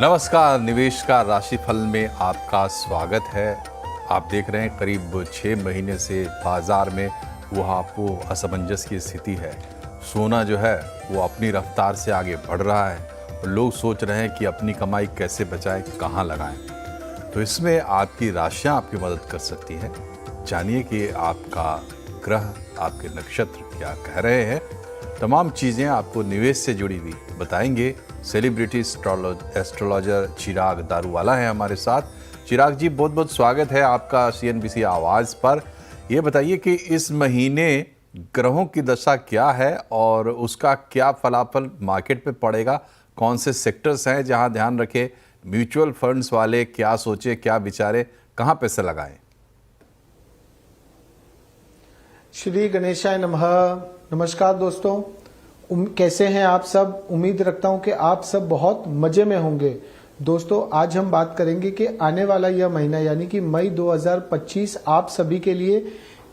नमस्कार, निवेश का राशिफल में आपका स्वागत है। आप देख रहे हैं करीब 6 महीने से बाजार में वो आपको असमंजस की स्थिति है। सोना जो है वो अपनी रफ्तार से आगे बढ़ रहा है और लोग सोच रहे हैं कि अपनी कमाई कैसे बचाएं, कहां लगाएं। तो इसमें आपकी राशियां आपकी मदद कर सकती हैं। जानिए कि आपका ग्रह, आपके नक्षत्र क्या कह रहे हैं। तमाम चीज़ें आपको निवेश से जुड़ी हुई बताएंगे। सेलिब्रिटी एस्ट्रोलॉजर चिराग दारूवाला है हमारे साथ। चिराग जी, बहुत बहुत स्वागत है आपका CNBC आवाज़ पर। ये बताइए कि इस महीने ग्रहों की दशा क्या है और उसका क्या फलाफल मार्केट पे पड़ेगा। कौन से सेक्टर्स हैं जहां ध्यान रखें, म्यूचुअल फंड्स वाले क्या सोचे, क्या विचारे, कहां पैसे लगाएं। श्री गणेशाय नमः। नमस्कार दोस्तों, कैसे हैं आप सब। उम्मीद रखता हूं कि आप सब बहुत मजे में होंगे। दोस्तों, आज हम बात करेंगे कि आने वाला यह महीना यानी कि मई 2025 आप सभी के लिए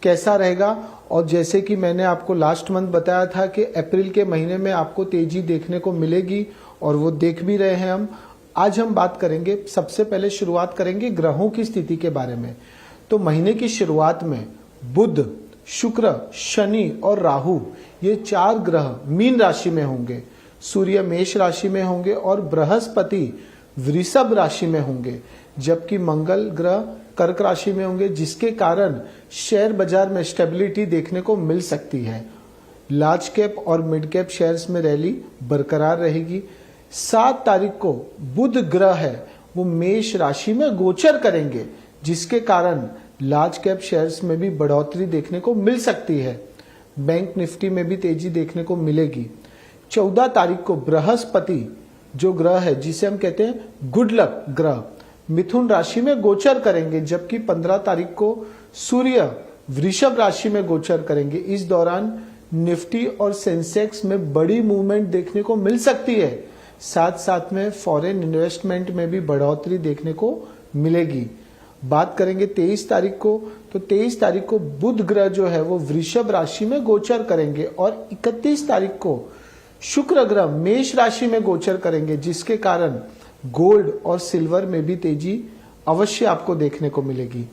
कैसा रहेगा। और जैसे कि मैंने आपको लास्ट मंथ बताया था कि अप्रैल के महीने में आपको तेजी देखने को मिलेगी और वो देख भी रहे हैं हम। आज हम बात करेंगे, सबसे पहले शुरुआत करेंगे ग्रहों की स्थिति के बारे में। तो महीने की शुरुआत में बुध, शुक्र, शनि और राहु, ये 4 ग्रह मीन राशि में होंगे। सूर्य मेष राशि में होंगे और बृहस्पति वृषभ राशि में होंगे, जबकि मंगल ग्रह कर्क राशि में होंगे, जिसके कारण शेयर बाजार में स्टेबिलिटी देखने को मिल सकती है। लार्ज कैप और मिड कैप शेयर्स में रैली बरकरार रहेगी। 7 तारीख को बुध ग्रह है वो मेष राशि में गोचर करेंगे, जिसके कारण लार्ज कैप शेयर्स में भी बढ़ोतरी देखने को मिल सकती है। बैंक निफ्टी में भी तेजी देखने को मिलेगी। 14 तारीख को बृहस्पति जो ग्रह है, जिसे हम कहते हैं गुड लक ग्रह, मिथुन राशि में गोचर करेंगे, जबकि 15 तारीख को सूर्य वृषभ राशि में गोचर करेंगे। इस दौरान निफ्टी और सेंसेक्स में बड़ी मूवमेंट देखने को मिल सकती है। साथ साथ में फॉरेन इन्वेस्टमेंट में भी बढ़ोतरी देखने को मिलेगी। बात करेंगे 23 तारीख को, तो 23 तारीख को बुध ग्रह जो है वो वृषभ राशि में गोचर करेंगे और 31 तारीख को शुक्र ग्रह मेष राशि में गोचर करेंगे, जिसके कारण गोल्ड और सिल्वर में भी तेजी अवश्य आपको देखने को मिलेगी।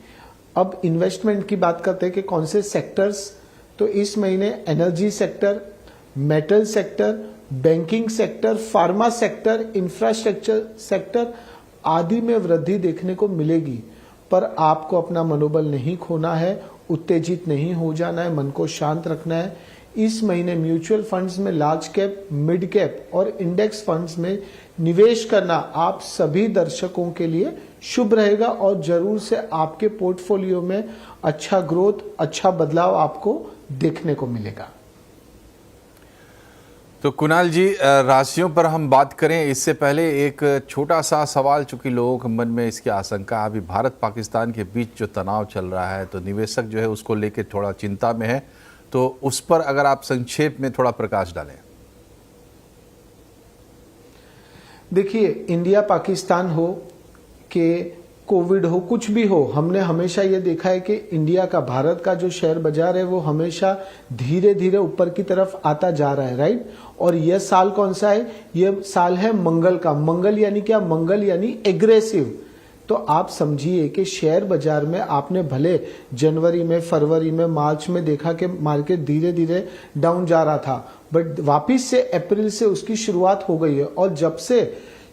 अब इन्वेस्टमेंट की बात करते हैं कि कौन से सेक्टर्स। तो इस महीने energy sector, metal sector, banking sector, pharma sector, infrastructure sector आदि में वृद्धि देखने को मिलेगी। पर आपको अपना मनोबल नहीं खोना है, उत्तेजित नहीं हो जाना है, मन को शांत रखना है। इस महीने म्यूचुअल फंड्स में लार्ज कैप, मिड कैप और इंडेक्स फंड्स में निवेश करना आप सभी दर्शकों के लिए शुभ रहेगा और जरूर से आपके पोर्टफोलियो में अच्छा ग्रोथ, अच्छा बदलाव आपको देखने को मिलेगा। तो कुणाल जी, राशियों पर हम बात करें इससे पहले एक छोटा सा सवाल, चूंकि लोगों के मन में इसकी आशंका है, अभी भारत पाकिस्तान के बीच जो तनाव चल रहा है तो निवेशक जो है उसको लेकर थोड़ा चिंता में है, तो उस पर अगर आप संक्षेप में थोड़ा प्रकाश डालें। देखिए, इंडिया पाकिस्तान हो कि कोविड हो, कुछ भी हो, हमने हमेशा ये देखा है कि इंडिया का, भारत का जो शेयर बाजार है वो हमेशा धीरे धीरे ऊपर की तरफ आता जा रहा है, राइट। और यह साल कौन सा है? यह साल है मंगल का। मंगल यानी क्या? मंगल यानी एग्रेसिव। तो आप समझिए कि शेयर बाजार में आपने भले जनवरी में, फरवरी में, मार्च में देखा कि मार्केट धीरे धीरे डाउन जा रहा था, बट वापिस से अप्रैल से उसकी शुरुआत हो गई है। और जब से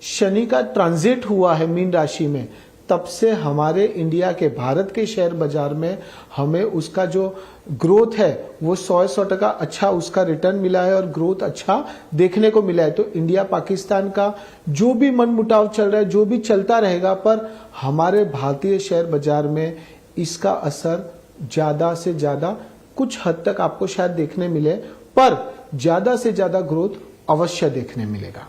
शनि का ट्रांजिट हुआ है मीन राशि में, तब से हमारे इंडिया के, भारत के शेयर बाजार में हमें उसका जो ग्रोथ है वो 100% अच्छा उसका रिटर्न मिला है और ग्रोथ अच्छा देखने को मिला है। तो इंडिया पाकिस्तान का जो भी मनमुटाव चल रहा है, जो भी चलता रहेगा, पर हमारे भारतीय शेयर बाजार में इसका असर ज्यादा से ज्यादा, कुछ हद तक आपको शायद देखने मिले, पर ज्यादा से ज्यादा ग्रोथ अवश्य देखने मिलेगा।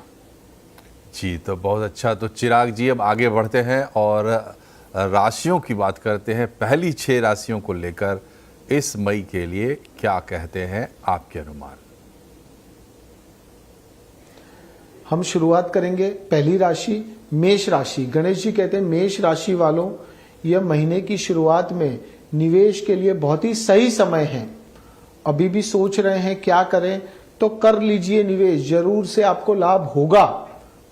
जी, तो बहुत अच्छा। तो चिराग जी, अब आगे बढ़ते हैं और राशियों की बात करते हैं। पहली 6 राशियों को लेकर इस मई के लिए क्या कहते हैं आपके अनुमान। हम शुरुआत करेंगे पहली राशि मेष राशि। गणेश जी कहते हैं मेष राशि वालों, यह महीने की शुरुआत में निवेश के लिए बहुत ही सही समय है। अभी भी सोच रहे हैं क्या करें, तो कर लीजिए निवेश, जरूर से आपको लाभ होगा।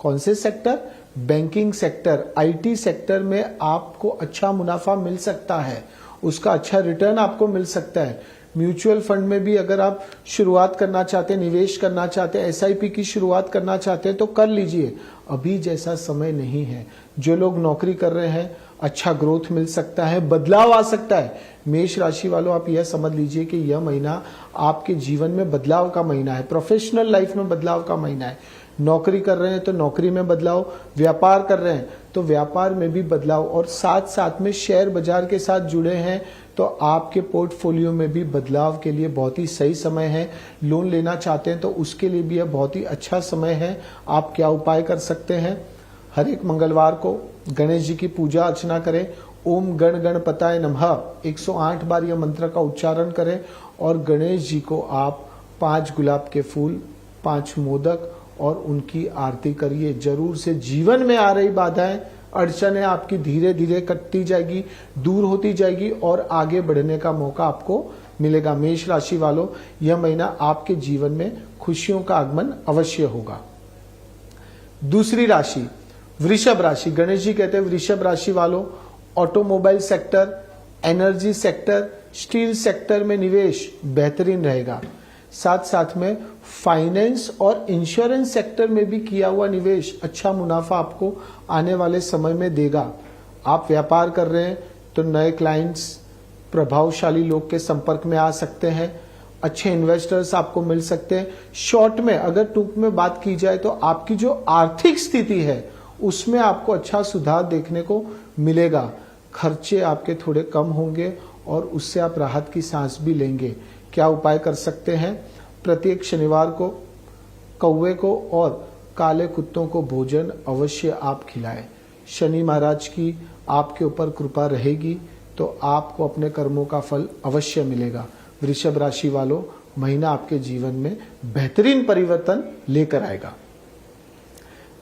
कौन से sector? Banking sector, IT sector में आपको अच्छा मुनाफा मिल सकता है, उसका अच्छा रिटर्न आपको मिल सकता है। म्यूचुअल फंड में भी अगर आप शुरुआत करना चाहते हैं, निवेश करना चाहते हैं, एसआईपी की शुरुआत करना चाहते हैं तो कर लीजिए, अभी जैसा समय नहीं है। जो लोग नौकरी कर रहे हैं, अच्छा ग्रोथ मिल सकता है, बदलाव आ सकता है। मेष राशि वालों, आप यह समझ लीजिए कि यह महीना आपके जीवन में बदलाव का महीना है, प्रोफेशनल लाइफ में बदलाव का महीना है। नौकरी कर रहे हैं तो नौकरी में बदलाव, व्यापार कर रहे हैं तो व्यापार में भी बदलाव, और साथ साथ में शेयर बाजार के साथ जुड़े हैं तो आपके पोर्टफोलियो में भी बदलाव के लिए बहुत ही सही समय है। लोन लेना चाहते हैं तो उसके लिए भी यह बहुत ही अच्छा समय है। आप क्या उपाय कर सकते हैं? हर एक मंगलवार को गणेश जी की पूजा अर्चना करें। ओम गण गणपताय नमः 108 बार यह मंत्र का उच्चारण करें और गणेश जी को आप 5 गुलाब के फूल, 5 मोदक और उनकी आरती करिए। जरूर से जीवन में आ रही बाधाएं, अड़चनें आपकी धीरे धीरे कटती जाएगी, दूर होती जाएगी और आगे बढ़ने का मौका आपको मिलेगा। मेष राशि वालों, यह महीना आपके जीवन में खुशियों का आगमन अवश्य होगा। दूसरी राशि वृषभ राशि। गणेश जी कहते हैं वृषभ राशि वालों, automobile sector, energy sector, steel sector में निवेश बेहतरीन रहेगा। साथ साथ में फाइनेंस और इंश्योरेंस सेक्टर में भी किया हुआ निवेश अच्छा मुनाफा आपको आने वाले समय में देगा। आप व्यापार कर रहे हैं तो नए क्लाइंट्स, प्रभावशाली लोग के संपर्क में आ सकते हैं, अच्छे इन्वेस्टर्स आपको मिल सकते हैं। शॉर्ट में अगर टूक में बात की जाए तो आपकी जो आर्थिक स्थिति है उसमें आपको अच्छा सुधार देखने को मिलेगा। खर्चे आपके थोड़े कम होंगे और उससे आप राहत की सांस भी लेंगे। क्या उपाय कर सकते हैं? प्रत्येक शनिवार को कौवे को और काले कुत्तों को भोजन अवश्य आप खिलाएं। शनि महाराज की आपके ऊपर कृपा रहेगी तो आपको अपने कर्मों का फल अवश्य मिलेगा। वृषभ राशि वालों, महीना आपके जीवन में बेहतरीन परिवर्तन लेकर आएगा।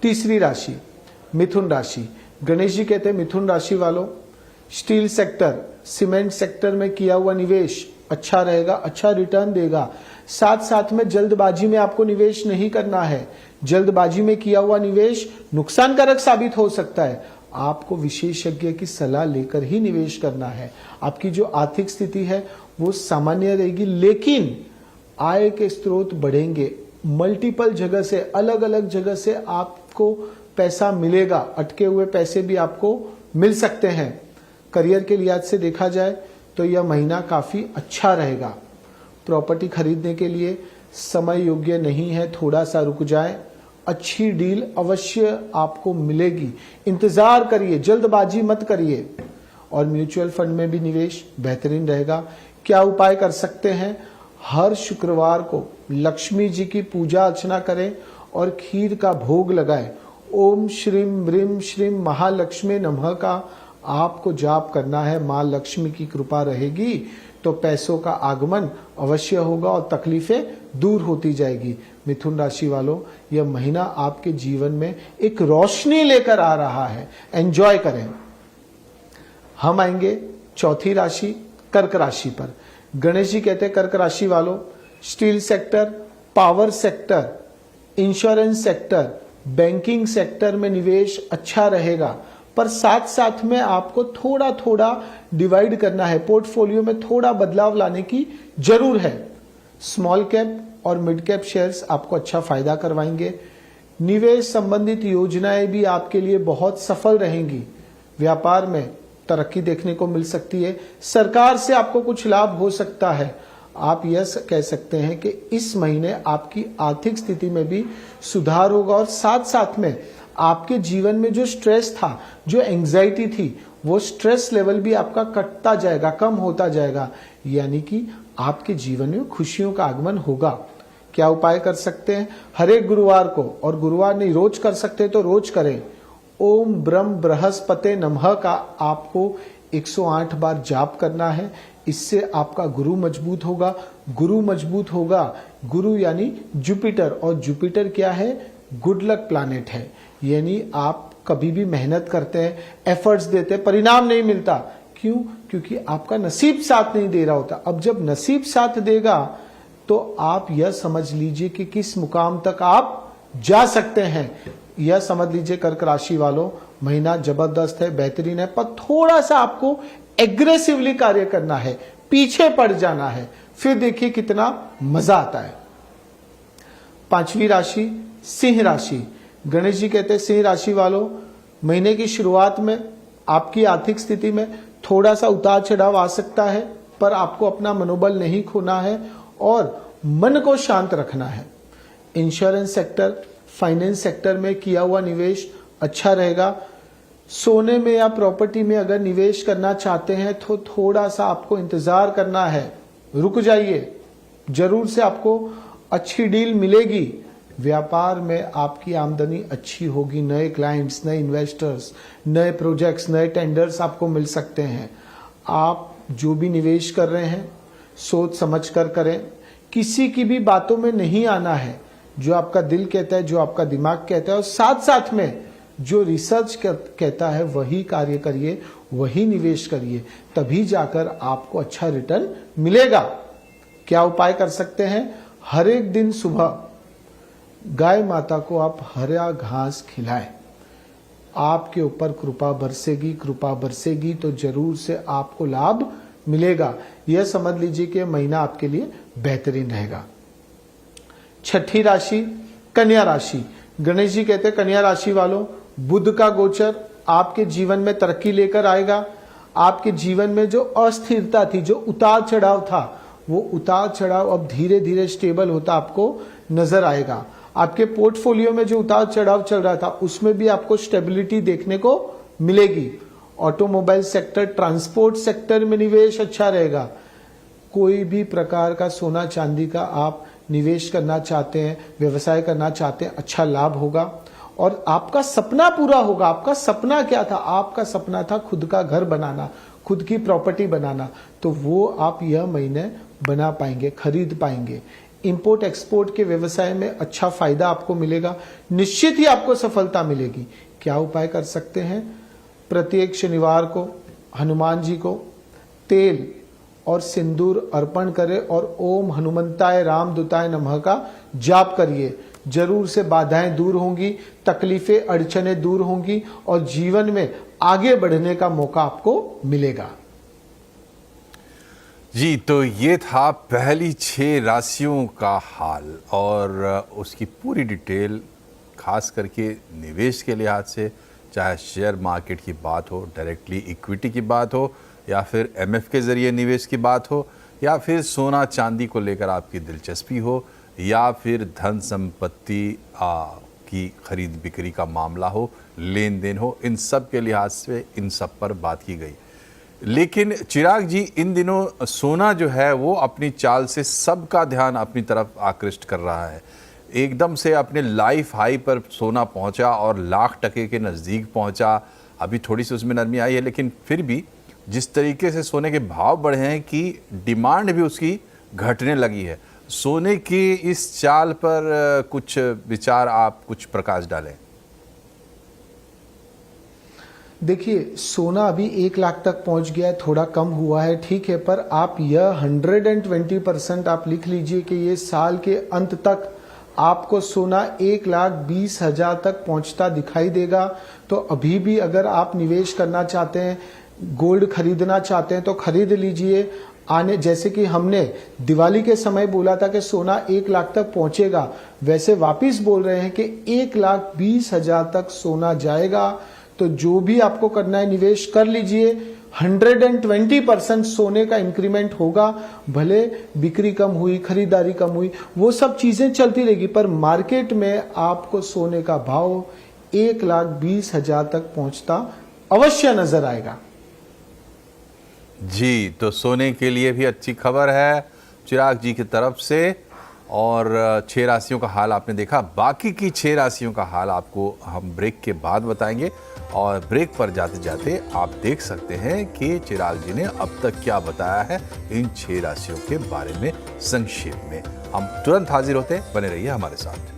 तीसरी राशि मिथुन राशि। गणेश जी कहते हैं मिथुन राशि वालों, स्टील सेक्टर, सीमेंट सेक्टर में किया हुआ निवेश अच्छा रहेगा, अच्छा रिटर्न देगा। साथ साथ में जल्दबाजी में आपको निवेश नहीं करना है। जल्दबाजी में किया हुआ निवेश नुकसानकारक साबित हो सकता है। आपको विशेषज्ञ की सलाह लेकर ही निवेश करना है। आपकी जो आर्थिक स्थिति है वो सामान्य रहेगी, लेकिन आय के स्रोत बढ़ेंगे। मल्टीपल जगह से, अलग अलग जगह से आपको पैसा मिलेगा। अटके हुए पैसे भी आपको मिल सकते हैं। करियर के लिहाज से देखा जाए तो यह महीना काफी अच्छा रहेगा। प्रॉपर्टी खरीदने के लिए समय योग्य नहीं है, थोड़ा सा रुक जाए, अच्छी डील अवश्य आपको मिलेगी। इंतजार करिए, जल्दबाजी मत करिए। और म्यूचुअल फंड में भी निवेश बेहतरीन रहेगा। क्या उपाय कर सकते हैं? हर शुक्रवार को लक्ष्मी जी की पूजा अर्चना करें और खीर का भोग लगाएं। ओम श्रीम ह्रीम श्रीम महालक्ष्मी नमः का आपको जाप करना है। मां लक्ष्मी की कृपा रहेगी तो पैसों का आगमन अवश्य होगा और तकलीफें दूर होती जाएगी। मिथुन राशि वालों, यह महीना आपके जीवन में एक रोशनी लेकर आ रहा है। एंजॉय करें। हम आएंगे चौथी राशि कर्क राशि पर। गणेश जी कहते हैं कर्क राशि वालों, steel sector, power sector, insurance sector, banking sector में निवेश अच्छा रहेगा, पर साथ साथ में आपको थोड़ा थोड़ा डिवाइड करना है। पोर्टफोलियो में थोड़ा बदलाव लाने की जरूर है। स्मॉल कैप और मिड कैप शेयर्स आपको अच्छा फायदा करवाएंगे। निवेश संबंधित योजनाएं भी आपके लिए बहुत सफल रहेंगी। व्यापार में तरक्की देखने को मिल सकती है। सरकार से आपको कुछ लाभ हो सकता है। आप यह कह सकते हैं कि इस महीने आपकी आर्थिक स्थिति में भी सुधार होगा और साथ साथ में आपके जीवन में जो स्ट्रेस था, जो एंग्जाइटी थी, वो स्ट्रेस लेवल भी आपका कटता जाएगा, कम होता जाएगा। यानी कि आपके जीवन में खुशियों का आगमन होगा। क्या उपाय कर सकते हैं? हर एक गुरुवार को, और गुरुवार नहीं रोज कर सकते तो रोज करें, ओम ब्रह्म बृहस्पते नमः का आपको 108 बार जाप करना है। इससे आपका गुरु मजबूत होगा। गुरु मजबूत होगा, गुरु यानी जुपिटर, और जुपिटर क्या है? गुड लक प्लैनेट है। यानी आप कभी भी मेहनत करते हैं, एफर्ट्स देते हैं, परिणाम नहीं मिलता। क्यों? क्योंकि आपका नसीब साथ नहीं दे रहा होता। अब जब नसीब साथ देगा तो आप यह समझ लीजिए कि किस मुकाम तक आप जा सकते हैं। यह समझ लीजिए कर्क राशि वालों, महीना जबरदस्त है, बेहतरीन है, पर थोड़ा सा आपको एग्रेसिवली कार्य करना है, पीछे पड़ जाना है, फिर देखिए कितना मजा आता है। पांचवी राशि सिंह राशि। गणेश जी कहते हैं सिंह राशि वालों, महीने की शुरुआत में आपकी आर्थिक स्थिति में थोड़ा सा उतार चढ़ाव आ सकता है, पर आपको अपना मनोबल नहीं खोना है और मन को शांत रखना है। इंश्योरेंस सेक्टर, फाइनेंस सेक्टर में किया हुआ निवेश अच्छा रहेगा। सोने में या प्रॉपर्टी में अगर निवेश करना चाहते हैं तो थोड़ा सा आपको इंतजार करना है, रुक जाइए, जरूर से आपको अच्छी डील मिलेगी। व्यापार में आपकी आमदनी अच्छी होगी, नए क्लाइंट्स, नए इन्वेस्टर्स, नए प्रोजेक्ट्स, नए टेंडर्स आपको मिल सकते हैं। आप जो भी निवेश कर रहे हैं सोच समझ कर करें, किसी की भी बातों में नहीं आना है। जो आपका दिल कहता है, जो आपका दिमाग कहता है, और साथ साथ में जो रिसर्च कहता है वही कार्य करिए, वही निवेश करिए, तभी जाकर आपको अच्छा रिटर्न मिलेगा। क्या उपाय कर सकते हैं? हर एक दिन सुबह गाय माता को आप हरा घास खिलाएं, आपके ऊपर कृपा बरसेगी तो जरूर से आपको लाभ मिलेगा। यह समझ लीजिए कि महीना आपके लिए बेहतरीन रहेगा। छठी राशि कन्या राशि। गणेश जी कहते हैं कन्या राशि वालों, बुध का गोचर आपके जीवन में तरक्की लेकर आएगा। आपके जीवन में जो अस्थिरता थी, जो उतार चढ़ाव था, वो उतार चढ़ाव अब धीरे धीरे स्टेबल होता आपको नजर आएगा। आपके पोर्टफोलियो में जो उतार चढ़ाव चल रहा था उसमें भी आपको स्टेबिलिटी देखने को मिलेगी। ऑटोमोबाइल सेक्टर, ट्रांसपोर्ट सेक्टर में निवेश अच्छा रहेगा। कोई भी प्रकार का सोना चांदी का आप निवेश करना चाहते हैं, व्यवसाय करना चाहते हैं, अच्छा लाभ होगा और आपका सपना पूरा होगा। आपका सपना क्या था? आपका सपना था खुद का घर बनाना, खुद की प्रॉपर्टी बनाना, तो वो आप यह महीने बना पाएंगे, खरीद पाएंगे। इंपोर्ट एक्सपोर्ट के व्यवसाय में अच्छा फायदा आपको मिलेगा, निश्चित ही आपको सफलता मिलेगी। क्या उपाय कर सकते हैं? प्रत्येक शनिवार को हनुमान जी को तेल और सिंदूर अर्पण करें और ओम हनुमंताय रामदूताय नमः का जाप करिए। जरूर से बाधाएं दूर होंगी, तकलीफें अड़चनें दूर होंगी और जीवन में आगे बढ़ने का मौका आपको मिलेगा। जी, तो ये था पहली 6 राशियों का हाल और उसकी पूरी डिटेल, खास करके निवेश के लिहाज से, चाहे शेयर मार्केट की बात हो, डायरेक्टली इक्विटी की बात हो, या फिर एमएफ के ज़रिए निवेश की बात हो, या फिर सोना चांदी को लेकर आपकी दिलचस्पी हो, या फिर धन संपत्ति की खरीद बिक्री का मामला हो, लेन देन हो, इन सब के लिहाज से इन सब पर बात की गई। लेकिन चिराग जी, इन दिनों सोना जो है वो अपनी चाल से सबका ध्यान अपनी तरफ आकृष्ट कर रहा है। एकदम से अपने लाइफ हाई पर सोना पहुंचा और लाख टके के नज़दीक पहुंचा। अभी थोड़ी सी उसमें नरमी आई है, लेकिन फिर भी जिस तरीके से सोने के भाव बढ़े हैं कि डिमांड भी उसकी घटने लगी है। सोने की इस चाल पर कुछ विचार, आप कुछ प्रकाश डालें। देखिए, सोना अभी 1 लाख तक पहुंच गया है, थोड़ा कम हुआ है, ठीक है, पर आप यह 120% आप लिख लीजिए कि ये साल के अंत तक आपको सोना 1,20,000 तक पहुंचता दिखाई देगा। तो अभी भी अगर आप निवेश करना चाहते हैं, गोल्ड खरीदना चाहते हैं तो खरीद लीजिए। आने, जैसे कि हमने दिवाली के समय बोला था कि सोना 1 लाख तक पहुंचेगा, वैसे वापिस बोल रहे हैं कि 1,20,000 तक सोना जाएगा। तो जो भी आपको करना है निवेश कर लीजिए। 120% सोने का इंक्रीमेंट होगा। भले बिक्री कम हुई, खरीदारी कम हुई, वो सब चीजें चलती रहेगी, पर मार्केट में आपको सोने का भाव 1,20,000 तक पहुंचता अवश्य नजर आएगा। जी, तो सोने के लिए भी अच्छी खबर है चिराग जी की तरफ से। और 6 राशियों का हाल आपने देखा, बाकी की 6 राशियों का हाल आपको हम ब्रेक के बाद बताएंगे। और ब्रेक पर जाते जाते आप देख सकते हैं कि चिराग जी ने अब तक क्या बताया है इन 6 राशियों के बारे में संक्षेप में। हम तुरंत हाजिर होते हैं, बने रहिए हमारे साथ।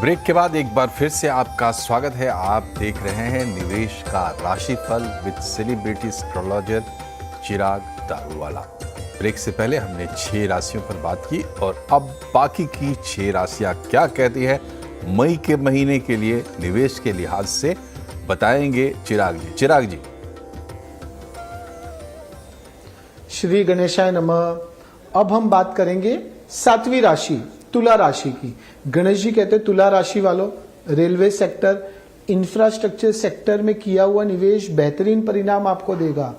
ब्रेक के बाद एक बार फिर से आपका स्वागत है। आप देख रहे हैं निवेश का राशिफल with celebrity astrologer Chirag Daruwala. Break से पहले हमने 6 राशियों पर बात की और अब बाकी की 6 राशियां क्या कहती है मई के महीने के लिए निवेश के लिहाज से बताएंगे चिराग जी। चिराग जी, श्री गणेशाय नमः। अब हम बात करेंगे 7वीं राशि तुला राशि की। गणेश जी कहते हैं तुला राशि वालों, रेलवे सेक्टर, इंफ्रास्ट्रक्चर सेक्टर में किया हुआ निवेश बेहतरीन परिणाम आपको देगा।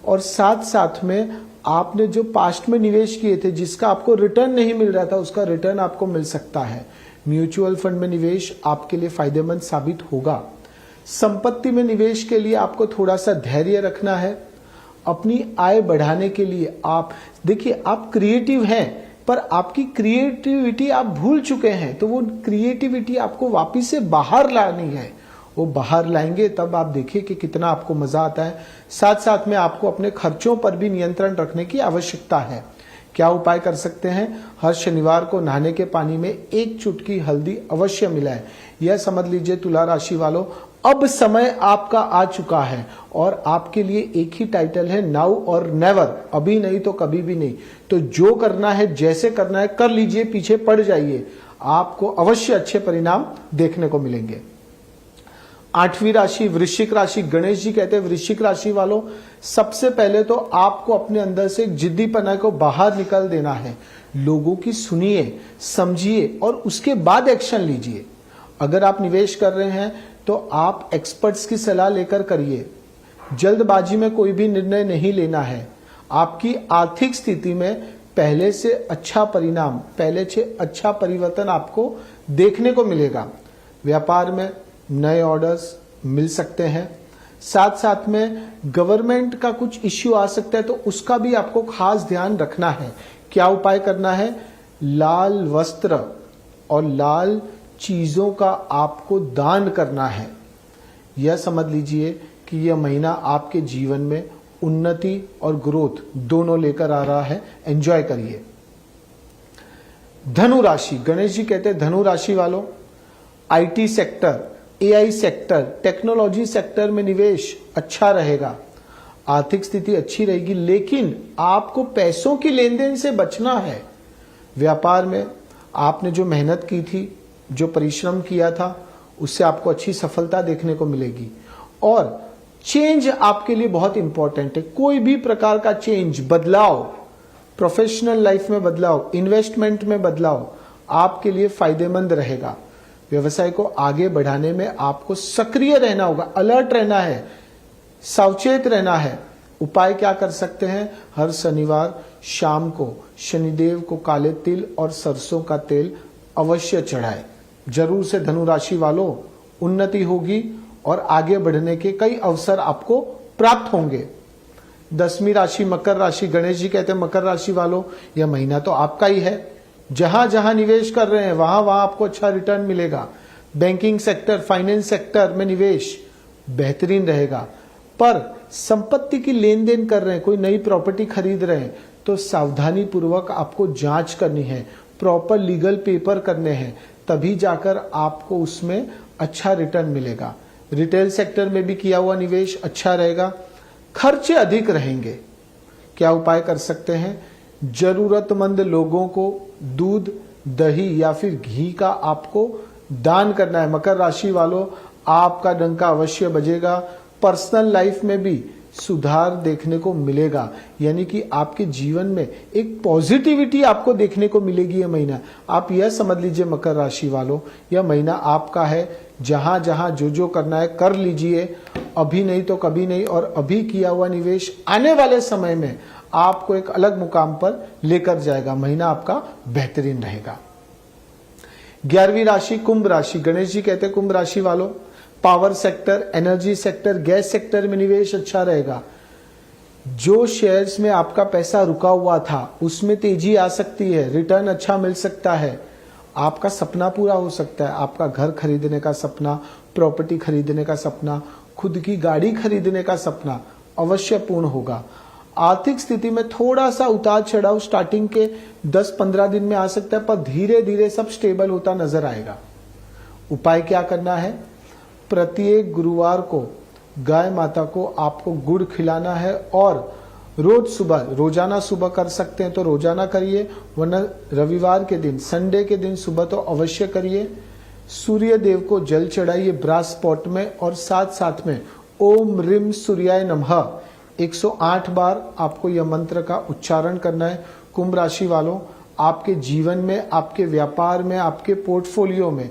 और साथ साथ में आपने जो पास्ट में निवेश किए थे जिसका आपको रिटर्न नहीं मिल रहा था उसका रिटर्न आपको मिल सकता है। म्यूचुअल फंड में निवेश आपके लिए फायदेमंद साबित होगा। संपत्ति में निवेश के लिए आपको थोड़ा सा धैर्य रखना है। अपनी आय बढ़ाने के लिए आप देखिए, आप क्रिएटिव हैं पर आपकी क्रिएटिविटी आप भूल चुके हैं, तो वो क्रिएटिविटी आपको वापस से बाहर लानी है। वो बाहर लाएंगे तब आप देखिए कि कितना आपको मजा आता है। साथ साथ में आपको अपने खर्चों पर भी नियंत्रण रखने की आवश्यकता है। क्या उपाय कर सकते हैं? हर शनिवार को नहाने के पानी में 1 चुटकी हल्दी अवश्य मिलाएं। यह समझ लीजिए तुला राशि वालों, अब समय आपका आ चुका है और आपके लिए एक ही टाइटल है, नाउ और नेवर, अभी नहीं तो कभी भी नहीं। तो जो करना है, जैसे करना है कर लीजिए, पीछे पड़ जाइए, आपको अवश्य अच्छे परिणाम देखने को मिलेंगे। 8वीं राशि वृश्चिक राशि। गणेश जी कहते हैं वृश्चिक राशि वालों, सबसे पहले तो आपको अपने अंदर से जिद्दीपना को बाहर निकल देना है। लोगों की सुनिए, समझिए और उसके बाद एक्शन लीजिए। अगर आप निवेश कर रहे हैं तो आप एक्सपर्ट्स की सलाह लेकर करिए। जल्दबाजी में कोई भी निर्णय नहीं लेना है। आपकी आर्थिक स्थिति में पहले से अच्छा परिणाम, पहले से अच्छा परिवर्तन आपको देखने को मिलेगा। व्यापार में नए ऑर्डर्स मिल सकते हैं। साथ साथ में गवर्नमेंट का कुछ इश्यू आ सकता है तो उसका भी आपको खास ध्यान रखना है। क्या उपाय करना है? लाल वस्त्र और लाल चीजों का आपको दान करना है। यह समझ लीजिए कि यह महीना आपके जीवन में उन्नति और ग्रोथ दोनों लेकर आ रहा है। एंजॉय करिए। धनु राशि। गणेश जी कहते हैं धनु राशि वालों, IT sector, AI sector, technology sector में निवेश अच्छा रहेगा। आर्थिक स्थिति अच्छी रहेगी, लेकिन आपको पैसों की लेन देन से बचना है। व्यापार में आपने जो मेहनत की थी, जो परिश्रम किया था, उससे आपको अच्छी सफलता देखने को मिलेगी। और चेंज आपके लिए बहुत इंपॉर्टेंट है। कोई भी प्रकार का चेंज, बदलाव, प्रोफेशनल लाइफ में बदलाव, इन्वेस्टमेंट में बदलाव आपके लिए फायदेमंद रहेगा। व्यवसाय को आगे बढ़ाने में आपको सक्रिय रहना होगा, अलर्ट रहना है, सावचेत रहना है। उपाय क्या कर सकते हैं? हर शनिवार शाम को शनिदेव को काले तिल और सरसों का तेल अवश्य चढ़ाएं। जरूर से धनु राशि वालों उन्नति होगी और आगे बढ़ने के कई अवसर आपको प्राप्त होंगे। 10वीं राशि मकर राशि। गणेश जी कहते हैं मकर राशि वालों, यह महीना तो आपका ही है। जहां जहां निवेश कर रहे हैं वहां वहां आपको अच्छा रिटर्न मिलेगा। बैंकिंग सेक्टर, फाइनेंस सेक्टर में निवेश बेहतरीन रहेगा। पर संपत्ति की लेन देन कर रहे हैं, कोई नई प्रॉपर्टी खरीद रहे हैं तो सावधानी पूर्वक आपको जांच करनी है, प्रॉपर लीगल पेपर करने हैं, तभी जाकर आपको उसमें अच्छा रिटर्न मिलेगा। रिटेल सेक्टर में भी किया हुआ निवेश अच्छा रहेगा। खर्चे अधिक रहेंगे। क्या उपाय कर सकते हैं? जरूरतमंद लोगों को दूध, दही या फिर घी का आपको दान करना है। मकर राशि वालों, आपका डंका अवश्य बजेगा। पर्सनल लाइफ में भी सुधार देखने को मिलेगा, यानी कि आपके जीवन में एक पॉजिटिविटी आपको देखने को मिलेगी। यह महीना आप यह समझ लीजिए मकर राशि वालों, यह महीना आपका है। जहां जहां जो जो करना है कर लीजिए, अभी नहीं तो कभी नहीं। और अभी किया हुआ निवेश आने वाले समय में आपको एक अलग मुकाम पर लेकर जाएगा। महीना आपका बेहतरीन रहेगा। 11वीं राशि कुंभ राशि। गणेश जी कहते हैं कुंभ राशि वालों, power sector, energy sector, gas sector में निवेश अच्छा रहेगा। जो शेयर्स में आपका पैसा रुका हुआ था उसमें तेजी आ सकती है, रिटर्न अच्छा मिल सकता है। आपका सपना पूरा हो सकता है। आपका घर खरीदने का सपना, प्रॉपर्टी खरीदने का सपना, खुद की गाड़ी खरीदने का सपना अवश्य पूर्ण होगा। आर्थिक स्थिति में थोड़ा सा उतार चढ़ाव स्टार्टिंग के 10-15 दिन में आ सकता है, पर धीरे धीरे सब स्टेबल होता नजर आएगा। उपाय क्या करना है? प्रत्येक गुरुवार को गाय माता को आपको गुड़ खिलाना है और रोज सुबह, रोजाना सुबह कर सकते हैं तो रोजाना करिए, वरना रविवार के दिन, संडे के दिन सुबह तो अवश्य करिए। सूर्य देव को जल चढ़ाइए ब्रास पॉट में और साथ साथ में ओम ह्रीम सूर्याय नमः 108 बार आपको यह मंत्र का उच्चारण करना है। कुंभ राशि वालों, आपके जीवन में, आपके व्यापार में, आपके पोर्टफोलियो में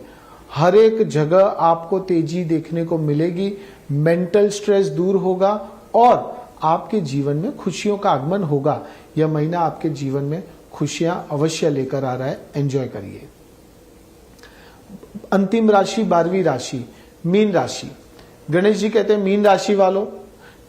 हर एक जगह आपको तेजी देखने को मिलेगी, मेंटल स्ट्रेस दूर होगा और आपके जीवन में खुशियों का आगमन होगा। यह महीना आपके जीवन में खुशियां अवश्य लेकर आ रहा है, एंजॉय करिए। अंतिम राशि 12वीं राशि मीन राशि। गणेश जी कहते हैं मीन राशि वालों,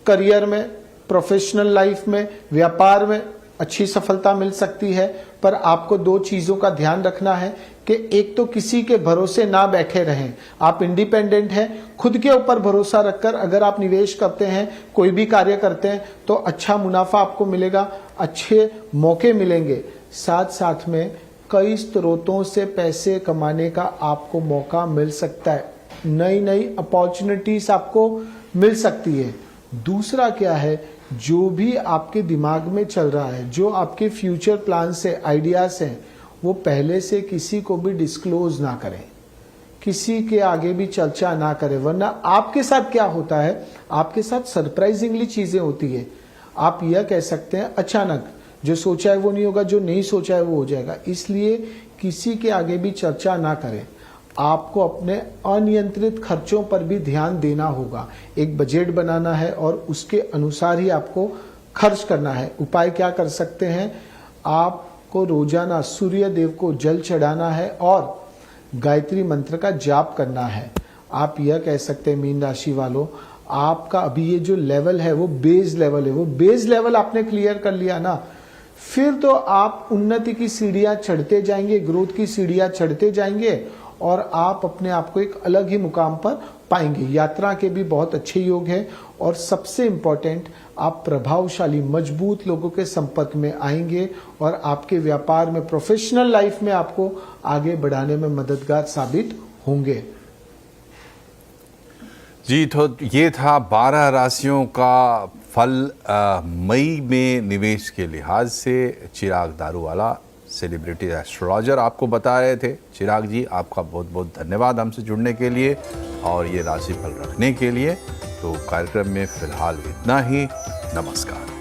करियर में, प्रोफेशनल लाइफ में, व्यापार में अच्छी सफलता मिल सकती है, पर आपको दो चीजों का ध्यान रखना है कि एक तो किसी के भरोसे ना बैठे रहें। आप इंडिपेंडेंट हैं, खुद के ऊपर भरोसा रखकर अगर आप निवेश करते हैं, कोई भी कार्य करते हैं तो अच्छा मुनाफा आपको मिलेगा, अच्छे मौके मिलेंगे। साथ साथ में कई स्रोतों से पैसे कमाने का आपको मौका मिल सकता है, नई नई अपॉर्चुनिटीज आपको मिल सकती है। दूसरा क्या है, जो भी आपके दिमाग में चल रहा है, जो आपके फ्यूचर प्लान से आइडियाज हैं, वो पहले से किसी को भी डिस्क्लोज ना करें, किसी के आगे भी चर्चा ना करें, वरना आपके साथ क्या होता है, आपके साथ सरप्राइजिंगली चीजें होती है। आप यह कह सकते हैं अचानक जो सोचा है वो नहीं होगा, जो नहीं सोचा है वो हो जाएगा। इसलिए किसी के आगे भी चर्चा ना करें। आपको अपने अनियंत्रित खर्चों पर भी ध्यान देना होगा, एक बजट बनाना है और उसके अनुसार ही आपको खर्च करना है। उपाय क्या कर सकते हैं, आपको रोजाना सूर्य देव को जल चढ़ाना है और गायत्री मंत्र का जाप करना है। आप यह कह सकते हैं मीन राशि वालों, आपका अभी ये जो लेवल है वो बेस लेवल है, वो बेस लेवल आपने क्लियर कर लिया ना, फिर तो आप उन्नति की सीढ़ियां चढ़ते जाएंगे, ग्रोथ की सीढ़ियां चढ़ते जाएंगे और आप अपने आप को एक अलग ही मुकाम पर पाएंगे। यात्रा के भी बहुत अच्छे योग हैं और सबसे इंपॉर्टेंट, आप प्रभावशाली मजबूत लोगों के संपर्क में आएंगे और आपके व्यापार में, प्रोफेशनल लाइफ में आपको आगे बढ़ाने में मददगार साबित होंगे। जी, तो ये था 12 राशियों का फल मई में निवेश के लिहाज से। चिराग दारूवाला, सेलिब्रिटी एस्ट्रोलॉजर, आपको बता रहे थे। चिराग जी, आपका बहुत बहुत धन्यवाद हमसे जुड़ने के लिए और ये राशिफल रखने के लिए। तो कार्यक्रम में फिलहाल इतना ही। नमस्कार।